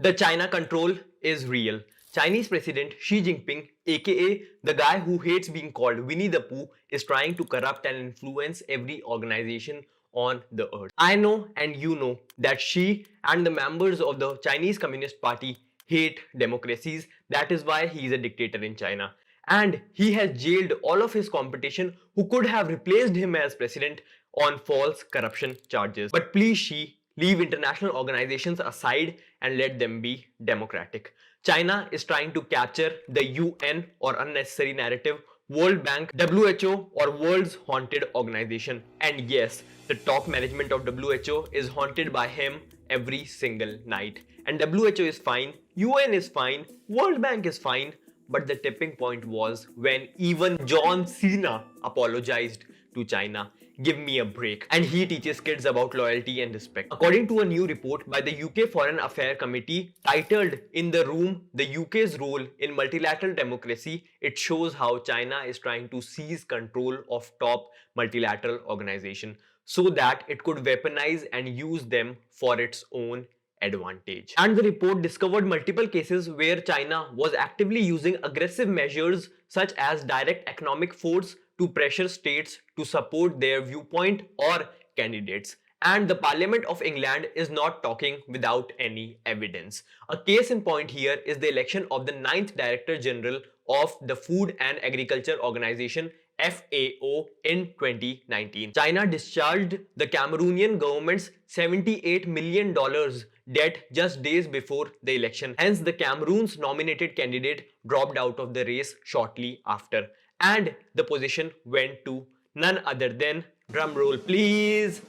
The China control is real. Chinese President Xi Jinping, aka the guy who hates being called Winnie the Pooh, is trying to corrupt and influence every organization on the earth. I know and you know that Xi and the members of the Chinese Communist Party hate democracies. That is why he is a dictator in China. And he has jailed all of his competition who could have replaced him as president on false corruption charges. But please, Xi, leave international organizations aside and let them be democratic. China is trying to capture the UN or unnecessary narrative, World Bank, WHO or World's Haunted Organization. And yes, the top management of WHO is haunted by him every single night. And WHO is fine, UN is fine, World Bank is fine, but the tipping point was when even John Cena apologized to China. Give me a break. And he teaches kids about loyalty and respect. According to a new report by the UK Foreign Affairs Committee titled "In the Room, the UK's Role in Multilateral Democracy," it shows how China is trying to seize control of top multilateral organizations so that it could weaponize and use them for its own advantage. And the report discovered multiple cases where China was actively using aggressive measures such as direct economic force to pressure states to support their viewpoint or candidates. And the Parliament of England is not talking without any evidence. A case in point here is the election of the 9th Director General of the Food and Agriculture Organization FAO in 2019. China discharged the Cameroonian government's $78 million debt just days before the election. Hence, the Cameroon's nominated candidate dropped out of the race shortly after. And the position went to none other than, drumroll please,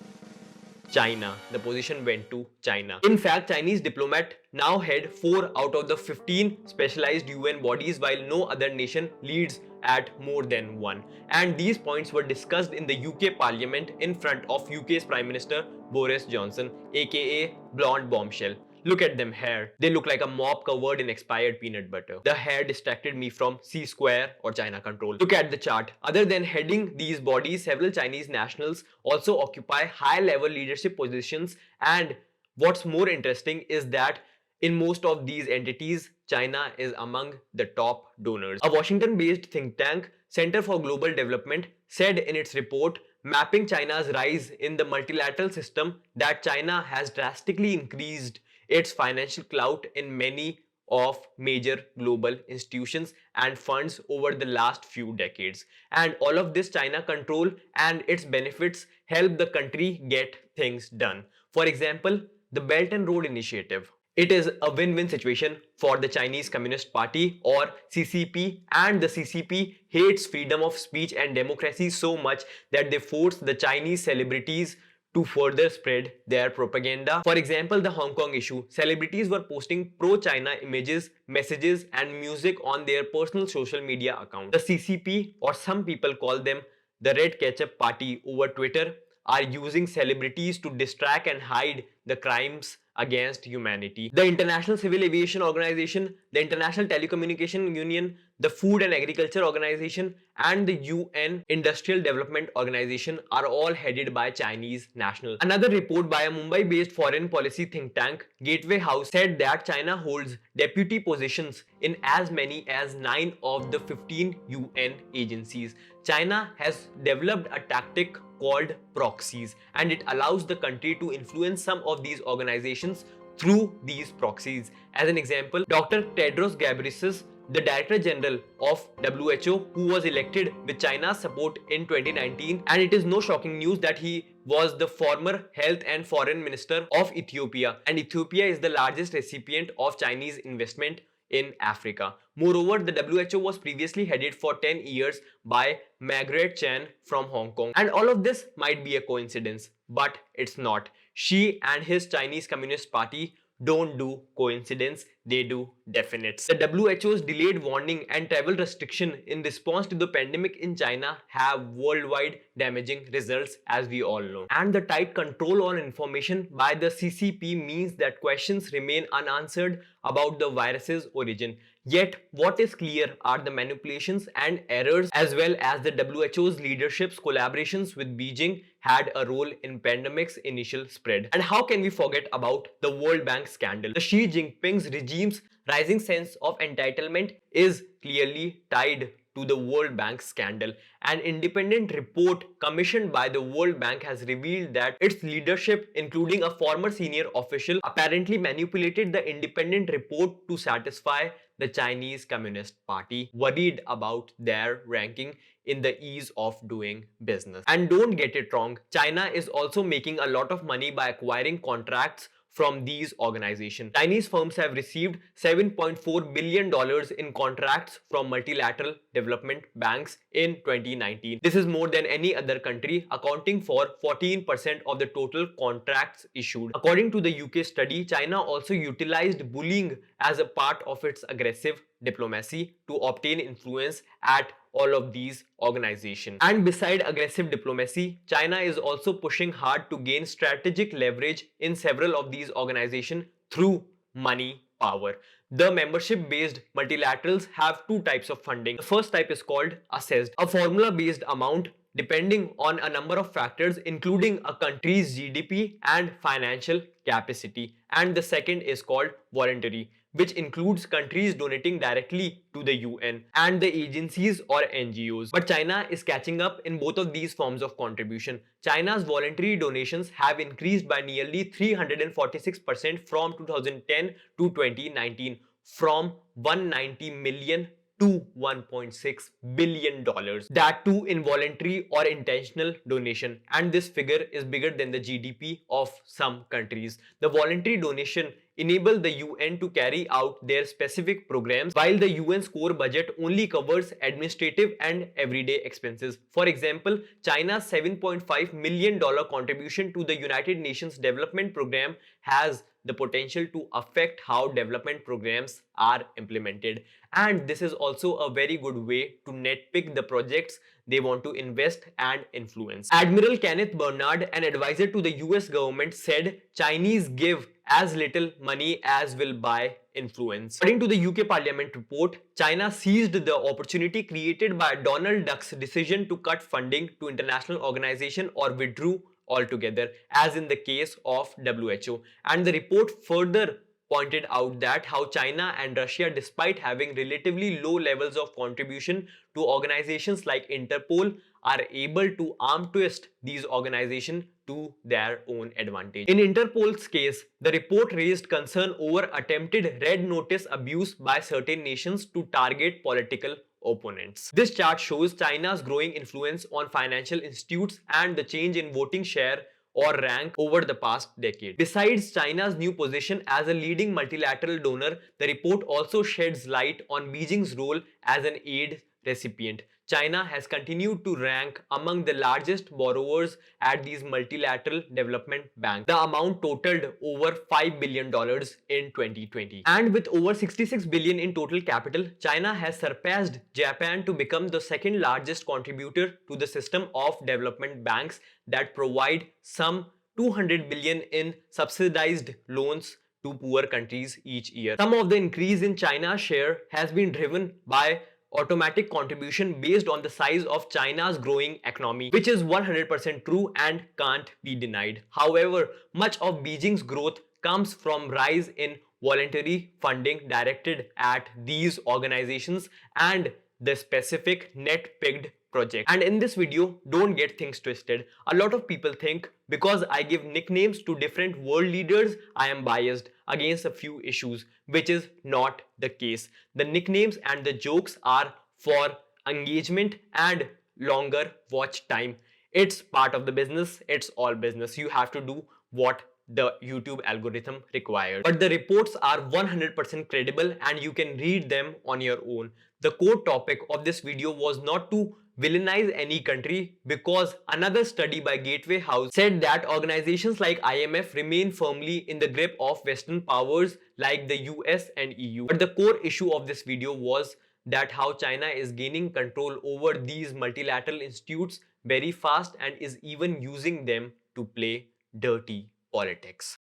China. The position went to China. In fact, Chinese diplomats now head 4 out of the 15 specialized UN bodies, while no other nation leads at more than one. And these points were discussed in the UK Parliament in front of UK's Prime Minister Boris Johnson, aka Blonde Bombshell. Look at them hair. They look like a mop covered in expired peanut butter. The hair distracted me from C square or China control. Look at the chart. Other than heading these bodies, several Chinese nationals also occupy high-level leadership positions, and what's more interesting is that in most of these entities, China is among the top donors. A Washington-based think tank, Center for Global Development, said in its report mapping China's rise in the multilateral system that China has drastically increased its financial clout in many of major global institutions and funds over the last few decades. And all of this China control and its benefits help the country get things done. For example, the Belt and Road Initiative. It is a win-win situation for the Chinese Communist Party or CCP, and the CCP hates freedom of speech and democracy so much that they force the Chinese celebrities to further spread their propaganda. For example, the Hong Kong issue. Celebrities were posting pro-China images, messages and music on their personal social media accounts. The CCP, or some people call them the Red Ketchup Party over Twitter, are using celebrities to distract and hide the crimes against humanity. The International Civil Aviation Organization, the International Telecommunication Union, the Food and Agriculture Organization, and the UN Industrial Development Organization are all headed by Chinese nationals. Another report by a Mumbai-based foreign policy think tank, Gateway House, said that China holds deputy positions in as many as 9 of the 15 UN agencies. China has developed a tactic called proxies, and it allows the country to influence some of these organizations through these proxies. As an example, Dr. Tedros Ghebreyesus, the Director General of WHO, who was elected with China's support in 2019, and it is no shocking news that he was the former Health and Foreign Minister of Ethiopia, and Ethiopia is the largest recipient of Chinese investment in Africa. Moreover, the WHO was previously headed for 10 years by Margaret Chan from Hong Kong. And all of this might be a coincidence, but it's not. Xi and his Chinese Communist Party don't do coincidence, they do definites. The WHO's delayed warning and travel restriction in response to the pandemic in China have worldwide damaging results, as we all know. And the tight control on information by the CCP means that questions remain unanswered about the virus's origin. Yet, what is clear are the manipulations and errors, as well as the WHO's leadership's collaborations with Beijing had a role in pandemic's initial spread. And how can we forget about the World Bank scandal? The Xi Jinping's regime's rising sense of entitlement is clearly tied to the World Bank scandal. An independent report commissioned by the World Bank has revealed that its leadership, including a former senior official, apparently manipulated the independent report to satisfy the Chinese Communist Party, worried about their ranking in the ease of doing business. And don't get it wrong, China is also making a lot of money by acquiring contracts from these organizations. Chinese firms have received $7.4 billion in contracts from multilateral development banks in 2019. This is more than any other country, accounting for 14% of the total contracts issued. According to the UK study, China also utilized bullying as a part of its aggressive diplomacy to obtain influence at all of these organizations. And beside aggressive diplomacy, China is also pushing hard to gain strategic leverage in several of these organizations through money power. The membership-based multilaterals have two types of funding. The first type is called assessed, a formula-based amount depending on a number of factors including a country's GDP and financial capacity. And the second is called voluntary, which includes countries donating directly to the UN and the agencies or NGOs. But China is catching up in both of these forms of contribution. China's voluntary donations have increased by nearly 346% from 2010 to 2019, from 190 million to $1.6 billion. That too in voluntary or intentional donation, and this figure is bigger than the GDP of some countries. The voluntary donation enable the UN to carry out their specific programs, while the UN's core budget only covers administrative and everyday expenses. For example, China's $7.5 million contribution to the United Nations Development Program has the potential to affect how development programs are implemented. And this is also a very good way to netpick the projects they want to invest and influence. Admiral Kenneth Bernard, an advisor to the US government, said Chinese give as little money as will buy influence. According to the UK Parliament report, China seized the opportunity created by Donald Duck's decision to cut funding to international organizations or withdrew altogether, as in the case of WHO. And the report further pointed out that how China and Russia, despite having relatively low levels of contribution to organizations like Interpol, are able to arm twist these organizations to their own advantage. In Interpol's case, the report raised concern over attempted red notice abuse by certain nations to target political opponents. This chart shows China's growing influence on financial institutes and the change in voting share or rank over the past decade. Besides China's new position as a leading multilateral donor, the report also sheds light on Beijing's role as an aid recipient. China has continued to rank among the largest borrowers at these multilateral development banks. The amount totaled over $5 billion in 2020. And with over $66 billion in total capital, China has surpassed Japan to become the second largest contributor to the system of development banks that provide some $200 billion in subsidized loans to poor countries each year. Some of the increase in China's share has been driven by automatic contribution based on the size of China's growing economy, which is 100% true and can't be denied. However, much of Beijing's growth comes from rise in voluntary funding directed at these organizations and the specific net-pegged project. And in this video, don't get things twisted. A lot of people think because I give nicknames to different world leaders, I am biased against a few issues, which is not the case. The nicknames and the jokes are for engagement and longer watch time. It's part of the business. It's all business. You have to do what the YouTube algorithm requires. But the reports are 100% credible and you can read them on your own. The core topic of this video was not to villainize any country, because another study by Gateway House said that organizations like IMF remain firmly in the grip of Western powers like the US and EU. But the core issue of this video was that how China is gaining control over these multilateral institutes very fast and is even using them to play dirty politics.